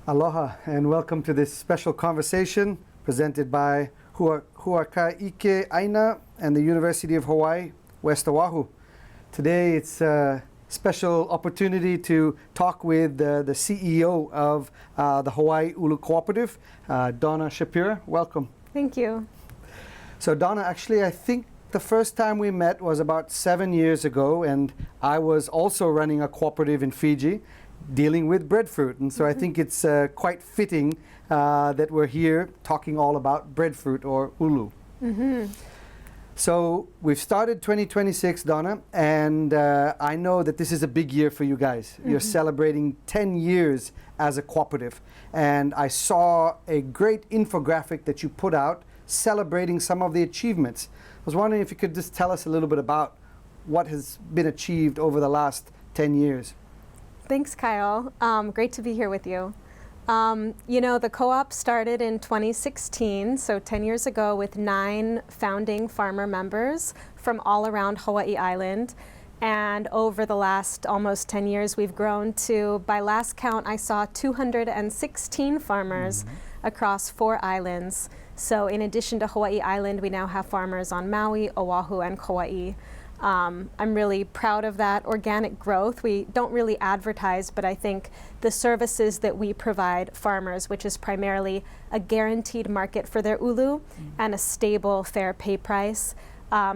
Aloha and welcome to this special conversation presented by Huakai, ʻIke, Aina and the University of Hawaiʻi, West Oahu. Today it's a special opportunity to talk with the CEO of the Hawaiʻi ʻUlu Cooperative, Dana Shapiro. Welcome. Thank you. So Dana, actually I think the first time we met was about 7 years ago, and I was also running a cooperative in Fiji dealing with breadfruit, and so I think it's quite fitting that we're here talking all about breadfruit or ulu. So we've started 2026, Dana, and I know that this is a big year for you guys. You're celebrating 10 years as a cooperative, and I saw a great infographic that you put out celebrating some of the achievements. I was wondering if you could just tell us a little bit about what has been achieved over the last 10 years. Thanks, Kyle. Great to be here with you. You know, the co-op started in 2016, so 10 years ago, with 9 founding farmer members from all around Hawaii Island. And over the last almost 10 years, we've grown to, by last count, I saw 216 farmers across 4 islands. So in addition to Hawaii Island, we now have farmers on Maui, Oahu, and Kauai. I'm really proud of that organic growth. We don't really advertise, but I think the services that we provide farmers, which is primarily a guaranteed market for their ulu and a stable, fair pay price,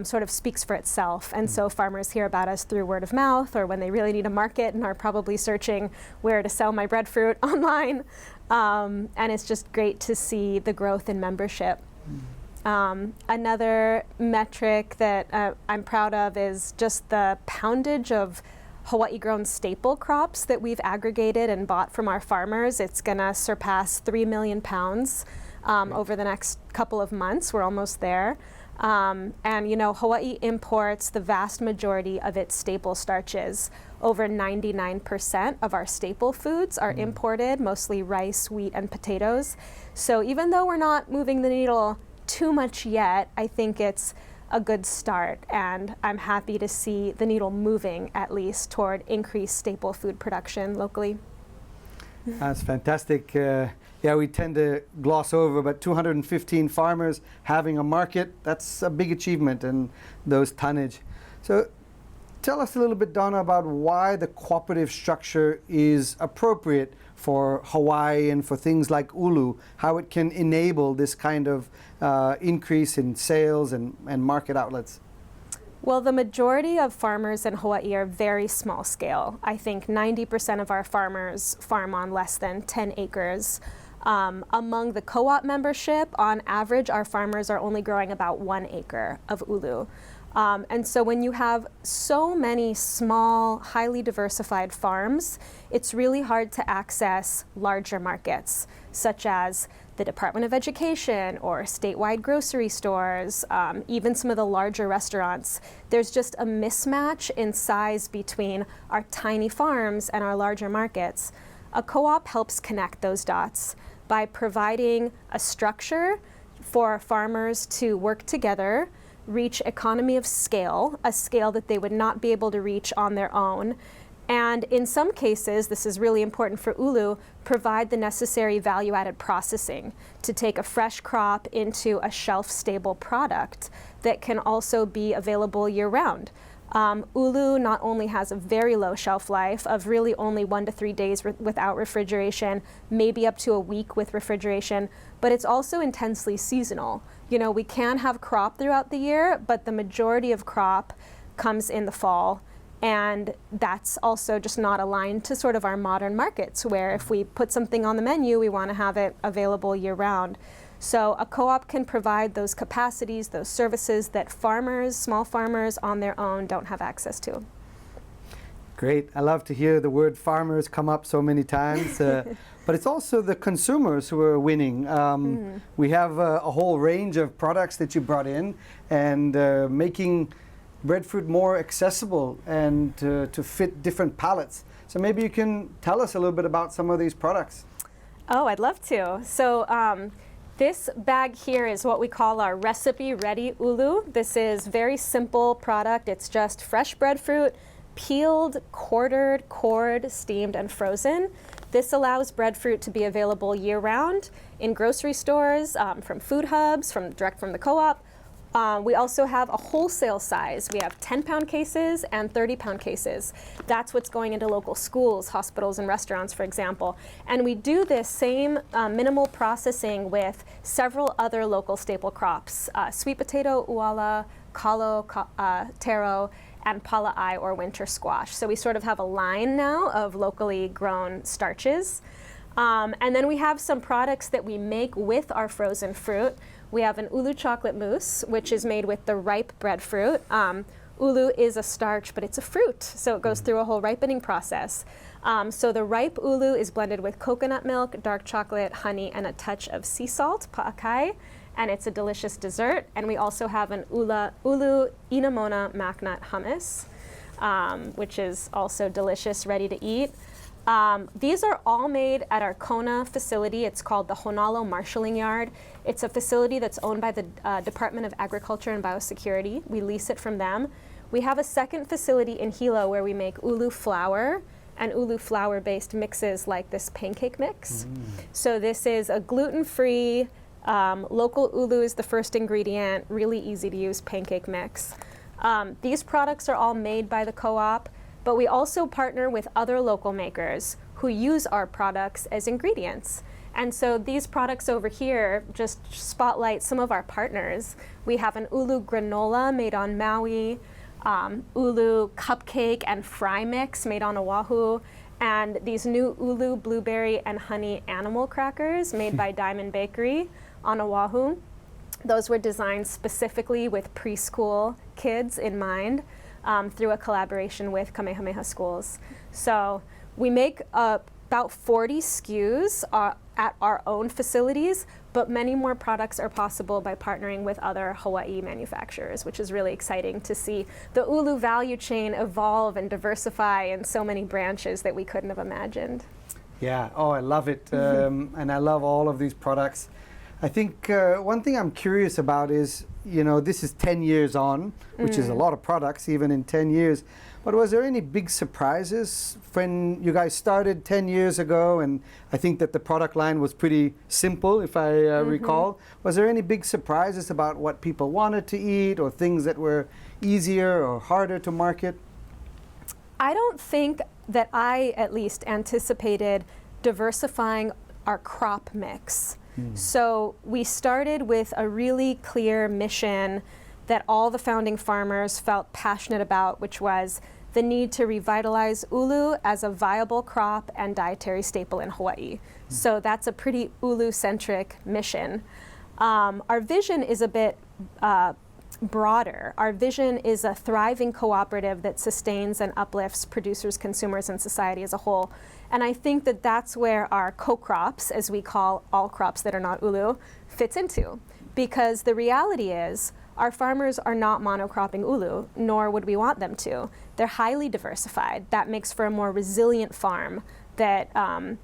sort of speaks for itself. And so farmers hear about us through word of mouth, or when they really need a market and are probably searching where to sell my breadfruit online. And it's just great to see the growth in membership. Another metric that I'm proud of is just the poundage of Hawaii-grown staple crops that we've aggregated and bought from our farmers. It's going to surpass 3 million pounds over the next couple of months. We're almost there. And you know, Hawaii imports the vast majority of its staple starches. Over 99% of our staple foods are imported, mostly rice, wheat, and potatoes. So even though we're not moving the needle too much yet, I think it's a good start, and I'm happy to see the needle moving at least toward increased staple food production locally. That's fantastic. Yeah, we tend to gloss over, but 215 farmers having a market, that's a big achievement, and those tonnage. So tell us a little bit, Dana, about why the cooperative structure is appropriate for Hawaii and for things like ulu, how it can enable this kind of increase in sales and market outlets. Well, the majority of farmers in Hawaii are very small scale. I think 90% of our farmers farm on less than 10 acres. Among the co-op membership, on average, our farmers are only growing about 1 acre of ulu. And so when you have so many small, highly diversified farms, it's really hard to access larger markets, such as the Department of Education or statewide grocery stores, even some of the larger restaurants. There's just a mismatch in size between our tiny farms and our larger markets. A co-op helps connect those dots by providing a structure for farmers to work together, reach economy of scale, a scale that they would not be able to reach on their own, and in some cases, this is really important for ulu, provide the necessary value-added processing to take a fresh crop into a shelf-stable product that can also be available year-round. Ulu not only has a very low shelf life of really only 1 to 3 days without refrigeration, maybe up to a week with refrigeration, but it's also intensely seasonal. You know, we can have crop throughout the year, but the majority of crop comes in the fall. And that's also just not aligned to sort of our modern markets, where if we put something on the menu, we want to have it available year-round. So a co-op can provide those capacities, those services that farmers, small farmers on their own don't have access to. Great. I love to hear the word farmers come up so many times. But it's also the consumers who are winning. We have a whole range of products that you brought in, and making breadfruit more accessible and to fit different palates. So maybe you can tell us a little bit about some of these products. Oh, I'd love to. So this bag here is what we call our recipe ready ulu. This is very simple product. It's just fresh breadfruit, peeled, quartered, cored, steamed, and frozen. This allows breadfruit to be available year-round in grocery stores, from food hubs, direct from the co-op. We also have a wholesale size. We have 10-pound cases and 30-pound cases. That's what's going into local schools, hospitals, and restaurants, for example. And we do this same minimal processing with several other local staple crops: sweet potato, uala, kalo, taro, and palaʻai, or winter squash. So we sort of have a line now of locally grown starches. And then we have some products that we make with our frozen fruit. We have an ulu chocolate mousse, which is made with the ripe breadfruit. Ulu is a starch, but it's a fruit, so it goes through a whole ripening process. So the ripe ulu is blended with coconut milk, dark chocolate, honey, and a touch of sea salt, pa'akai, and it's a delicious dessert. And we also have an ulu inamona macnut hummus, which is also delicious, ready to eat. These are all made at our Kona facility. It's called the Honalo Marshalling Yard. It's a facility that's owned by the Department of Agriculture and Biosecurity. We lease it from them. We have a second facility in HIʻA where we make ulu flour and ulu flour-based mixes like this pancake mix. So this is a gluten-free, local ulu is the first ingredient, really easy to use pancake mix. These products are all made by the co-op, but we also partner with other local makers who use our products as ingredients. And so these products over here just spotlight some of our partners. We have an ulu granola made on Maui, ulu cupcake and fry mix made on Oahu, and these new ulu blueberry and honey animal crackers made by Diamond Bakery on Oahu. Those were designed specifically with preschool kids in mind. Through a collaboration with Kamehameha Schools. So we make about 40 SKUs at our own facilities, but many more products are possible by partnering with other Hawaii manufacturers, which is really exciting to see the ulu value chain evolve and diversify in so many branches that we couldn't have imagined. Yeah, oh, I love it. And I love all of these products. I think one thing I'm curious about is, you know, this is 10 years on, which is a lot of products even in 10 years. But was there any big surprises when you guys started 10 years ago? And I think that the product line was pretty simple, if I recall. Was there any big surprises about what people wanted to eat, or things that were easier or harder to market? I don't think that I, at least, anticipated diversifying our crop mix. So we started with a really clear mission that all the founding farmers felt passionate about, which was the need to revitalize ulu as a viable crop and dietary staple in Hawaii. So that's a pretty ulu-centric mission. Our vision is a bit broader. Our vision is a thriving cooperative that sustains and uplifts producers, consumers, and society as a whole. And I think that that's where our co-crops, as we call all crops that are not ulu, fits into. Because the reality is, our farmers are not monocropping ulu, nor would we want them to. They're highly diversified. That makes for a more resilient farm that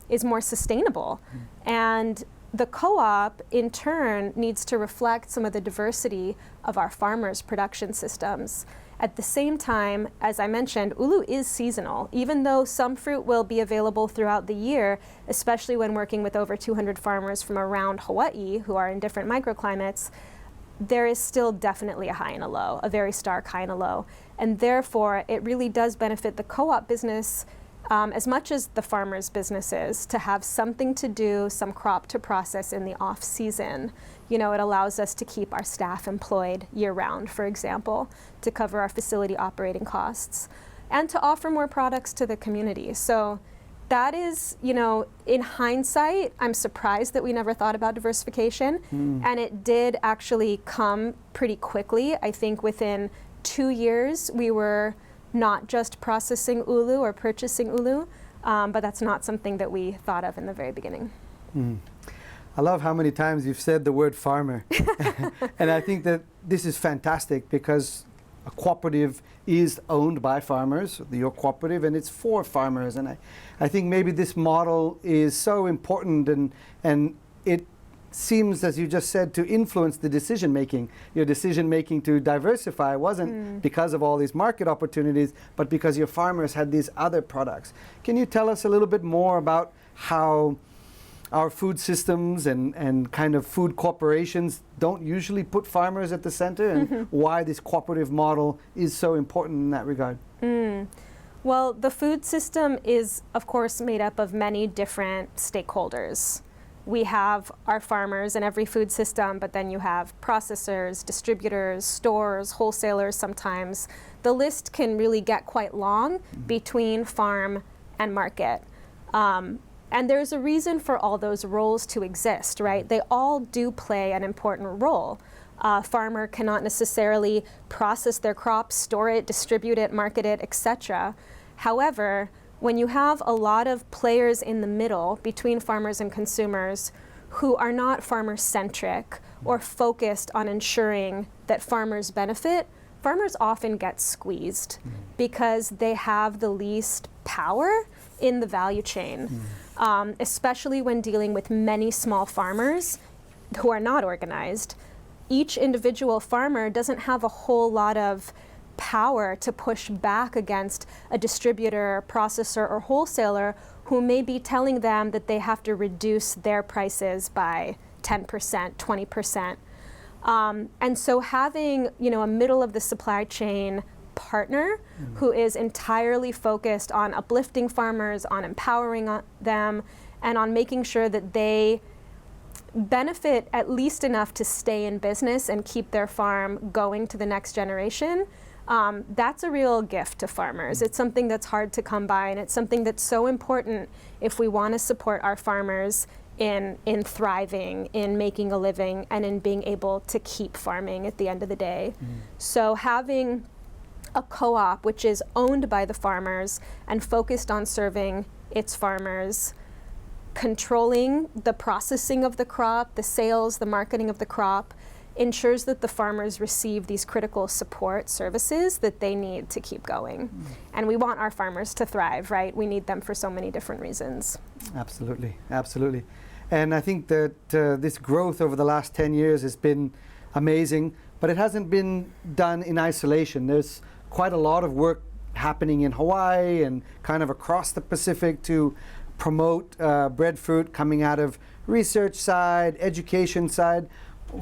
is more sustainable. And the co-op, in turn, needs to reflect some of the diversity of our farmers' production systems. At the same time, as I mentioned, ulu is seasonal. Even though some fruit will be available throughout the year, especially when working with over 200 farmers from around Hawaii who are in different microclimates, there is still definitely a high and a low, a very stark high and a low. And therefore, it really does benefit the co-op business as much as the farmers' businesses to have something to do, some crop to process in the off-season. You know, it allows us to keep our staff employed year-round, for example, to cover our facility operating costs, and to offer more products to the community. So that is, you know, in hindsight, I'm surprised that we never thought about diversification, and it did actually come pretty quickly. I think within 2 years, we were not just processing ulu or purchasing ulu, but that's not something that we thought of in the very beginning. I love how many times you've said the word farmer. And I think that this is fantastic because a cooperative is owned by farmers, your cooperative, and it's for farmers. And I think maybe this model is so important, and it seems, as you just said, to influence the decision making. Your decision making to diversify wasn't because of all these market opportunities, but because your farmers had these other products. Can you tell us a little bit more about how our food systems and kind of food corporations don't usually put farmers at the center, and why this cooperative model is so important in that regard? Well, the food system is, of course, made up of many different stakeholders. We have our farmers in every food system, but then you have processors, distributors, stores, wholesalers sometimes. The list can really get quite long between farm and market. And there's a reason for all those roles to exist, right? They all do play an important role. A farmer cannot necessarily process their crops, store it, distribute it, market it, etc. However, when you have a lot of players in the middle between farmers and consumers who are not farmer-centric or focused on ensuring that farmers benefit, farmers often get squeezed because they have the least power in the value chain, especially when dealing with many small farmers who are not organized. Each individual farmer doesn't have a whole lot of power to push back against a distributor, processor, or wholesaler who may be telling them that they have to reduce their prices by 10%, 20%. And so having, a middle of the supply chain partner who is entirely focused on uplifting farmers, on empowering them, and on making sure that they benefit at least enough to stay in business and keep their farm going to the next generation, that's a real gift to farmers. It's something that's hard to come by, and it's something that's so important if we want to support our farmers in thriving, in making a living, and in being able to keep farming at the end of the day. So having a co-op which is owned by the farmers and focused on serving its farmers, controlling the processing of the crop, the sales, the marketing of the crop, ensures that the farmers receive these critical support services that they need to keep going. And we want our farmers to thrive, right? We need them for so many different reasons. Absolutely, absolutely. And I think that this growth over the last 10 years has been amazing, but it hasn't been done in isolation. There's quite a lot of work happening in Hawaii and kind of across the Pacific to promote breadfruit, coming out of research side, education side.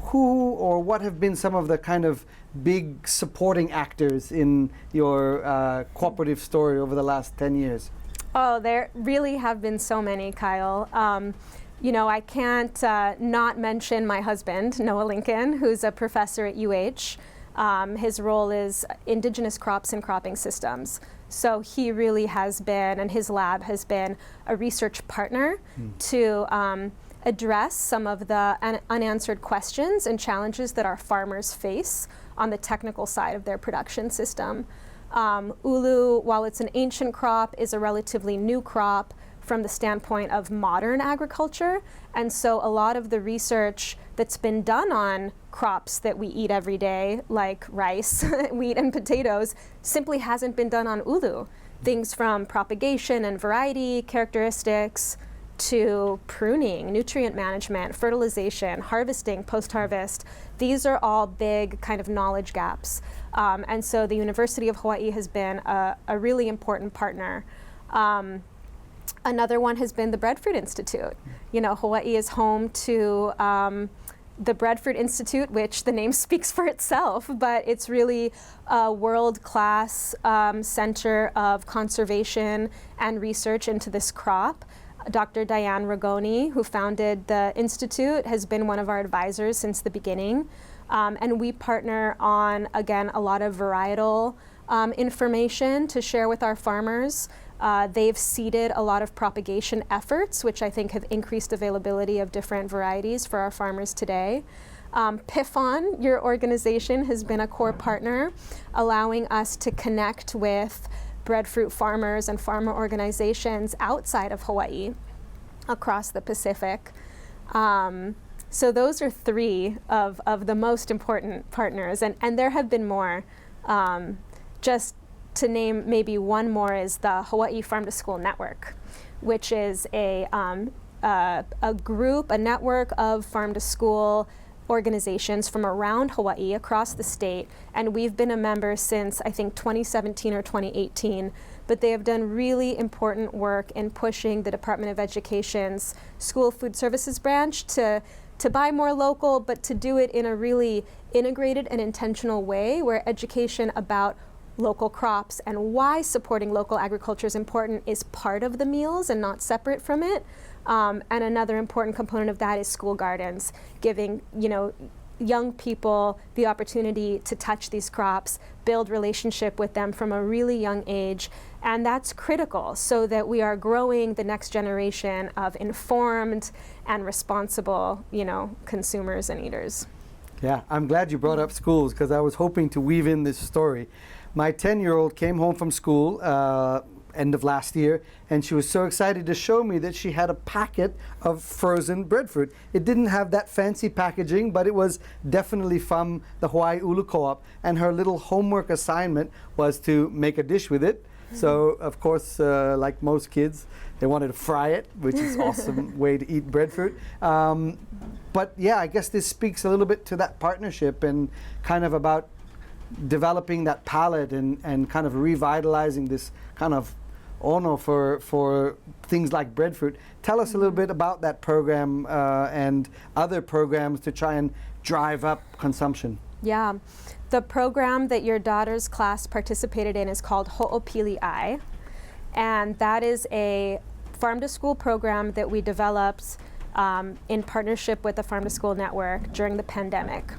Who or what have been some of the kind of big supporting actors in your cooperative story over the last 10 years? Oh, there really have been so many, Kyle. I can't not mention my husband, Noah Lincoln, who's a professor at UH. His role is indigenous crops and cropping systems. So he really has been, and his lab has been, a research partner to address some of the unanswered questions and challenges that our farmers face on the technical side of their production system. Ulu, while it's an ancient crop, is a relatively new crop from the standpoint of modern agriculture. And so a lot of the research that's been done on crops that we eat every day, like rice, wheat, and potatoes, simply hasn't been done on ulu. Things from propagation and variety characteristics to pruning, nutrient management, fertilization, harvesting, post-harvest. These are all big kind of knowledge gaps. And so the University of Hawaiʻi has been a really important partner. Another one has been the Breadfruit Institute. Hawaii is home to the Breadfruit Institute, which the name speaks for itself, but it's really a world-class center of conservation and research into this crop. Dr. Diane Ragoni, who founded the Institute, has been one of our advisors since the beginning. And we partner on, again, a lot of varietal information to share with our farmers. They've seeded a lot of propagation efforts, which I think have increased availability of different varieties for our farmers today. PIFON, your organization, has been a core partner, allowing us to connect with breadfruit farmers and farmer organizations outside of Hawaii, across the Pacific. So those are three of the most important partners, and there have been more. Just to name maybe one more is the Hawaii Farm to School Network, which is a group, a network of farm to school organizations from around Hawaii, across the state, and we've been a member since I think 2017 or 2018, but they have done really important work in pushing the Department of Education's School Food Services branch to buy more local, but to do it in a really integrated and intentional way where education about local crops and why supporting local agriculture is important is part of the meals and not separate from it. And another important component of that is school gardens, giving young people the opportunity to touch these crops, build relationship with them from a really young age. And that's critical so that we are growing the next generation of informed and responsible, consumers and eaters. Yeah, I'm glad you brought up schools because I was hoping to weave in this story. My 10-year-old came home from school end of last year, and she was so excited to show me that she had a packet of frozen breadfruit. It didn't have that fancy packaging, but it was definitely from the Hawaiʻi ʻUlu Co-op, and her little homework assignment was to make a dish with it. So, of course, like most kids, they wanted to fry it, which is an awesome way to eat breadfruit. But yeah, I guess this speaks a little bit to that partnership and kind of about developing that palate and kind of revitalizing this kind of ono for things like breadfruit. Tell us a little bit about that program and other programs to try and drive up consumption. Yeah, the program that your daughter's class participated in is called Hoʻopili, and that is a farm-to-school program that we developed in partnership with the Farm to School Network during the pandemic.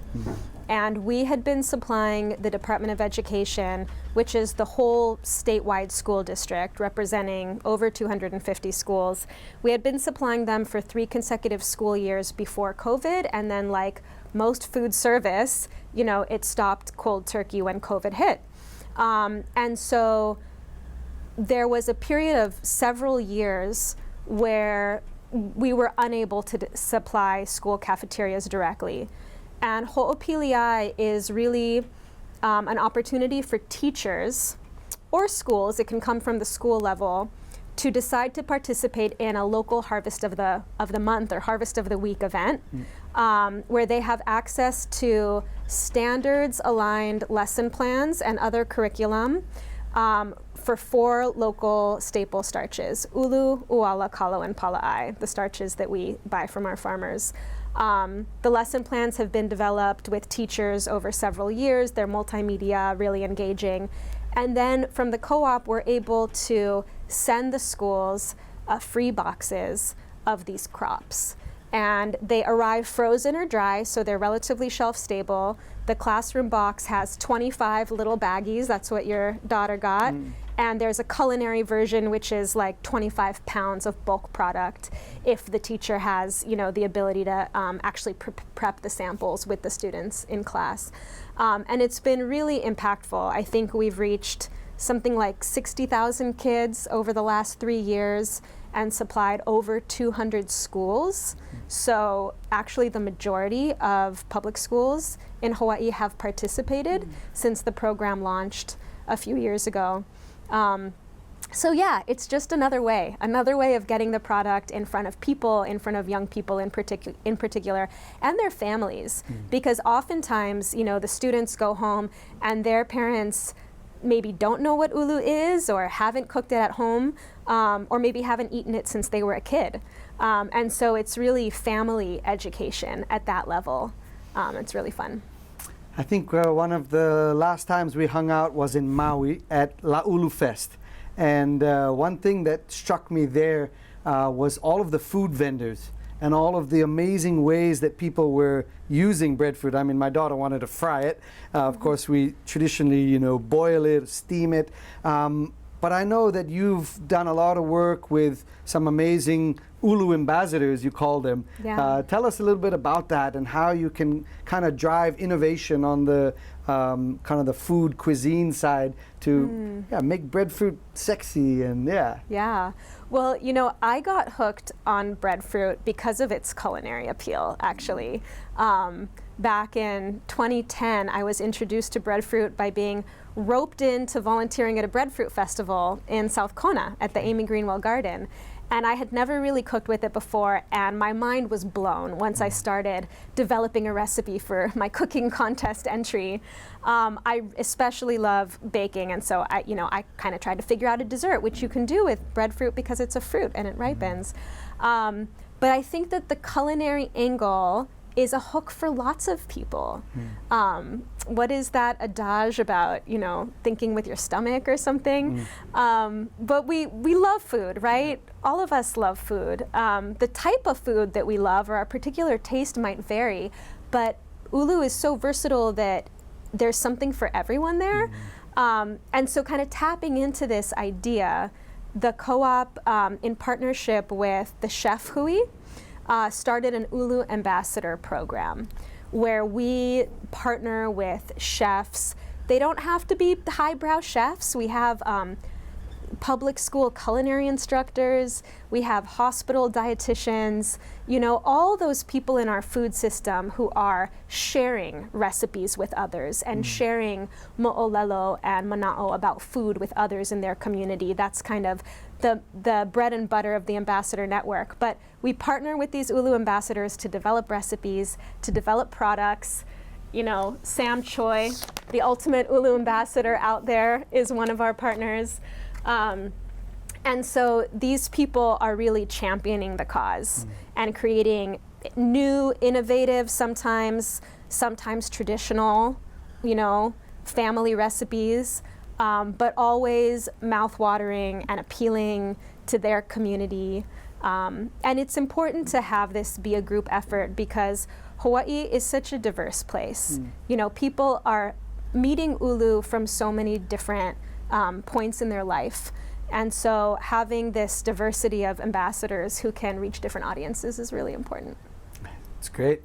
And we had been supplying the Department of Education, which is the whole statewide school district representing over 250 schools. We had been supplying them for 3 consecutive school years before COVID, and then like most food service, it stopped cold turkey when COVID hit. And so there was a period of several years where we were unable to supply school cafeterias directly. And Ho'opili is really an opportunity for teachers or schools, it can come from the school level, to decide to participate in a local harvest of the month or harvest of the week event, where they have access to standards aligned lesson plans and other curriculum for 4 local staple starches: ulu, uala, kalo, and pala'ai, the starches that we buy from our farmers. The lesson plans have been developed with teachers over several years. They're multimedia, really engaging. And then from the co-op, we're able to send the schools free boxes of these crops. And they arrive frozen or dry, so they're relatively shelf stable. The classroom box has 25 little baggies. That's what your daughter got. And there's a culinary version, which is like 25 pounds of bulk product if the teacher has, the ability to actually prep the samples with the students in class. And it's been really impactful. I think we've reached something like 60,000 kids over the last 3 years and supplied over 200 schools. So actually the majority of public schools in Hawaii have participated since the program launched a few years ago. So yeah, it's just another way of getting the product in front of people, in front of young people in particular, and their families. Because oftentimes, the students go home and their parents maybe don't know what ulu is or haven't cooked it at home, or maybe haven't eaten it since they were a kid. And so it's really family education at that level. It's really fun. I think one of the last times we hung out was in Maui at La'ulu Fest. And one thing that struck me there was all of the food vendors and all of the amazing ways that people were using breadfruit. I mean, my daughter wanted to fry it. Of course, we traditionally, boil it, steam it. But I know that you've done a lot of work with some amazing ulu ambassadors, you call them. Yeah. Tell us a little bit about that and how you can kind of drive innovation on the kind of the food cuisine side to make breadfruit sexy and Yeah. Well, I got hooked on breadfruit because of its culinary appeal, actually. Back in 2010, I was introduced to breadfruit by being roped into volunteering at a Breadfruit Festival in South Kona at the Amy Greenwell Garden. And I had never really cooked with it before, and my mind was blown once I started developing a recipe for my cooking contest entry. I especially love baking, and so I kind of tried to figure out a dessert, which you can do with breadfruit because it's a fruit and it ripens. But I think that the culinary angle is a hook for lots of people. What is that adage about, thinking with your stomach or something? But we love food, right? All of us love food. The type of food that we love or our particular taste might vary, but ulu is so versatile that there's something for everyone there. And so kind of tapping into this idea, the co-op in partnership with the chef HIʻA, started an Ulu Ambassador program where we partner with chefs. They don't have to be highbrow chefs. We have public school culinary instructors, we have hospital dietitians, all those people in our food system who are sharing recipes with others and sharing mo'olelo and mana'o about food with others in their community. That's kind of the bread and butter of the Ambassador Network. But we partner with these Ulu ambassadors to develop recipes, to develop products. Sam Choi, the ultimate Ulu ambassador out there, is one of our partners. And so these people are really championing the cause and creating new, innovative, sometimes traditional, family recipes, but always mouth-watering and appealing to their community. And it's important to have this be a group effort because Hawaii is such a diverse place. People are meeting ulu from so many different points in their life. And so having this diversity of ambassadors who can reach different audiences is really important. It's great.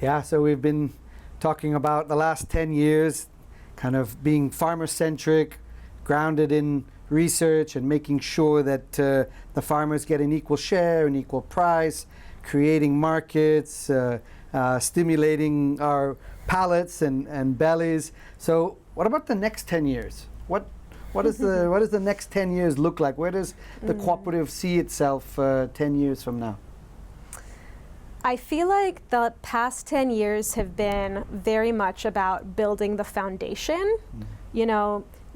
Yeah, so we've been talking about the last 10 years kind of being farmer-centric, grounded in research and making sure that the farmers get an equal share, an equal price, creating markets, stimulating our palates and bellies. So what about the next 10 years? What does the next 10 years look like? Where does the cooperative see itself 10 years from now? I feel like the past 10 years have been very much about building the foundation,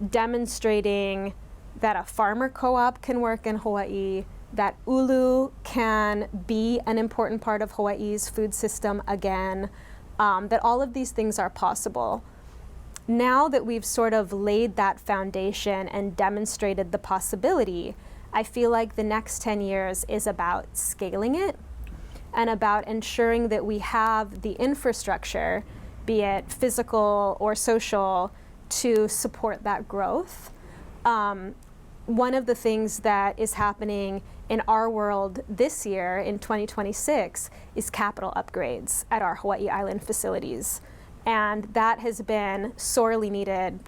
demonstrating that a farmer co-op can work in Hawaii, that ulu can be an important part of Hawaii's food system again, that all of these things are possible. Now that we've sort of laid that foundation and demonstrated the possibility, I feel like the next 10 years is about scaling it and about ensuring that we have the infrastructure, be it physical or social, to support that growth. One of the things that is happening in our world this year, in 2026, is capital upgrades at our Hawaii Island facilities. And that has been sorely needed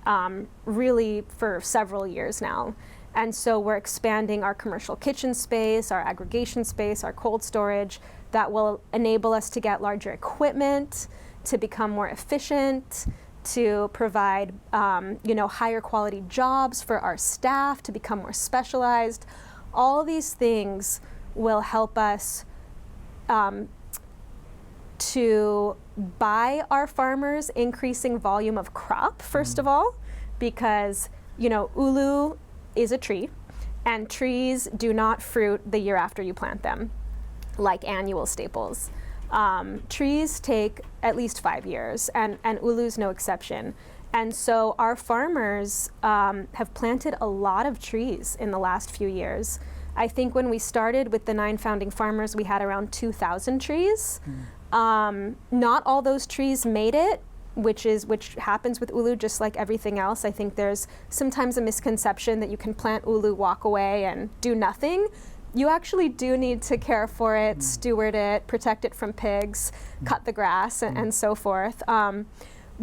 really for several years now. And so we're expanding our commercial kitchen space, our aggregation space, our cold storage that will enable us to get larger equipment, to become more efficient, to provide higher quality jobs for our staff, to become more specialized. All these things will help us to buy our farmers increasing volume of crop, first of all, because ulu is a tree, and trees do not fruit the year after you plant them, like annual staples. Trees take at least 5 years, and ulu's no exception. And so our farmers have planted a lot of trees in the last few years. I think when we started with the 9 founding farmers, we had around 2,000 trees. Not all those trees made it, which happens with ulu just like everything else. I think there's sometimes a misconception that you can plant ulu, walk away, and do nothing. You actually do need to care for it, steward it, protect it from pigs, cut the grass, and so forth.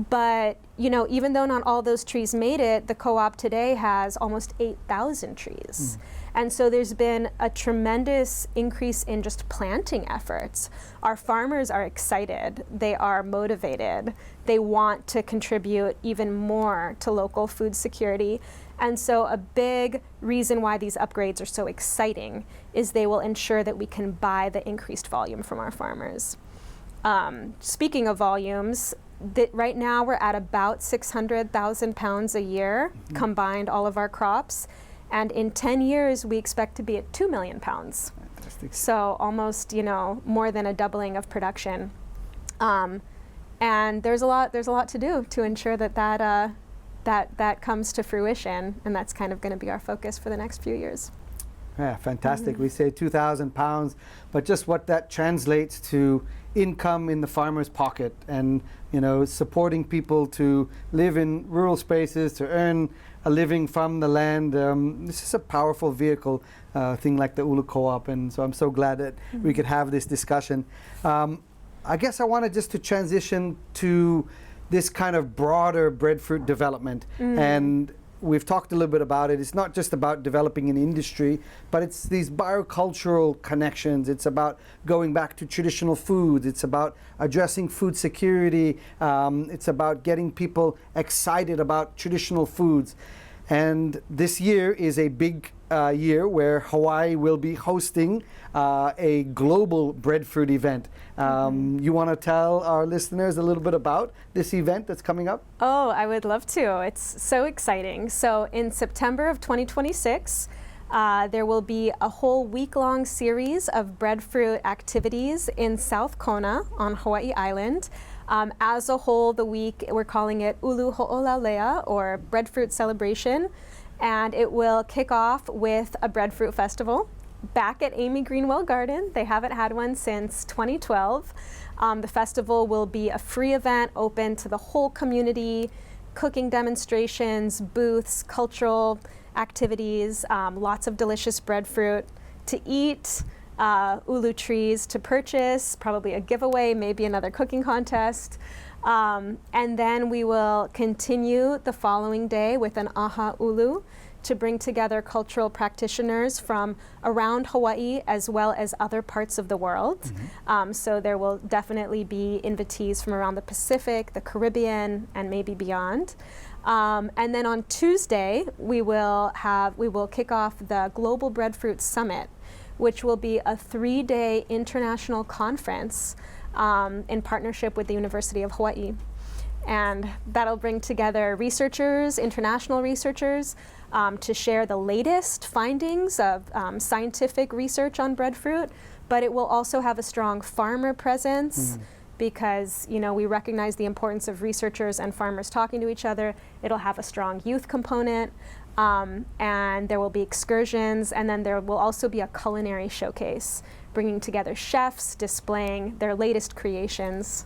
But, you know, even though not all those trees made it, the co-op today has almost 8,000 trees. And so there's been a tremendous increase in just planting efforts. Our farmers are excited, they are motivated, they want to contribute even more to local food security. And so a big reason why these upgrades are so exciting is they will ensure that we can buy the increased volume from our farmers. Speaking of volumes, right now we're at about 600,000 pounds a year, combined all of our crops. And in 10 years, we expect to be at 2 million pounds. Fantastic. So almost, you know, more than a doubling of production. And there's a lot to do to ensure that comes to fruition, and that's kind of going to be our focus for the next few years. Yeah, fantastic. We say 2,000 pounds, but just what that translates to income in the farmer's pocket, and, you know, supporting people to live in rural spaces, to earn a living from the land. This is a powerful vehicle, thing like the Ulu Co-op, and so I'm so glad that we could have this discussion. I guess I wanted just to transition to this kind of broader breadfruit development, and we've talked a little bit about it. It's not just about developing an industry, but it's these biocultural connections. It's about going back to traditional foods. It's about addressing food security. It's about getting people excited about traditional foods. And this year is a big year where Hawaii will be hosting a global breadfruit event. You want to tell our listeners a little bit about this event that's coming up? Oh, I would love to. It's so exciting. So in September of 2026, there will be a whole week-long series of breadfruit activities in South Kona on Hawaii Island. As a whole, the week, we're calling it Ulu Hoʻolauleʻa, or Breadfruit Celebration, and it will kick off with a Breadfruit Festival back at Amy Greenwell Garden. They haven't had one since 2012. The festival will be a free event open to the whole community, cooking demonstrations, booths, cultural activities, lots of delicious breadfruit to eat, ulu trees to purchase, probably a giveaway, maybe another cooking contest. And then we will continue the following day with an aha ulu to bring together cultural practitioners from around Hawaii as well as other parts of the world. So there will definitely be invitees from around the Pacific, the Caribbean, and maybe beyond. And then on Tuesday, we will kick off the Global Breadfruit Summit, which will be a 3-day international conference in partnership with the University of Hawaiʻi. And that'll bring together researchers, international researchers, to share the latest findings of scientific research on breadfruit, but it will also have a strong farmer presence because, you know, we recognize the importance of researchers and farmers talking to each other. It'll have a strong youth component, and there will be excursions, and then there will also be a culinary showcase, bringing together chefs, displaying their latest creations.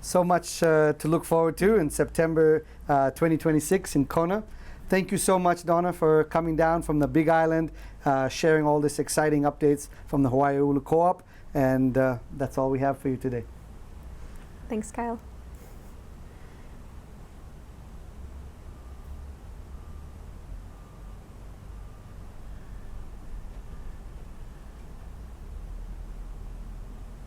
So much to look forward to in September 2026 in Kona. Thank you so much, Donna, for coming down from the Big Island, sharing all this exciting updates from the Hawaiʻi ʻUlu Co-op, and that's all we have for you today. Thanks, Kyle.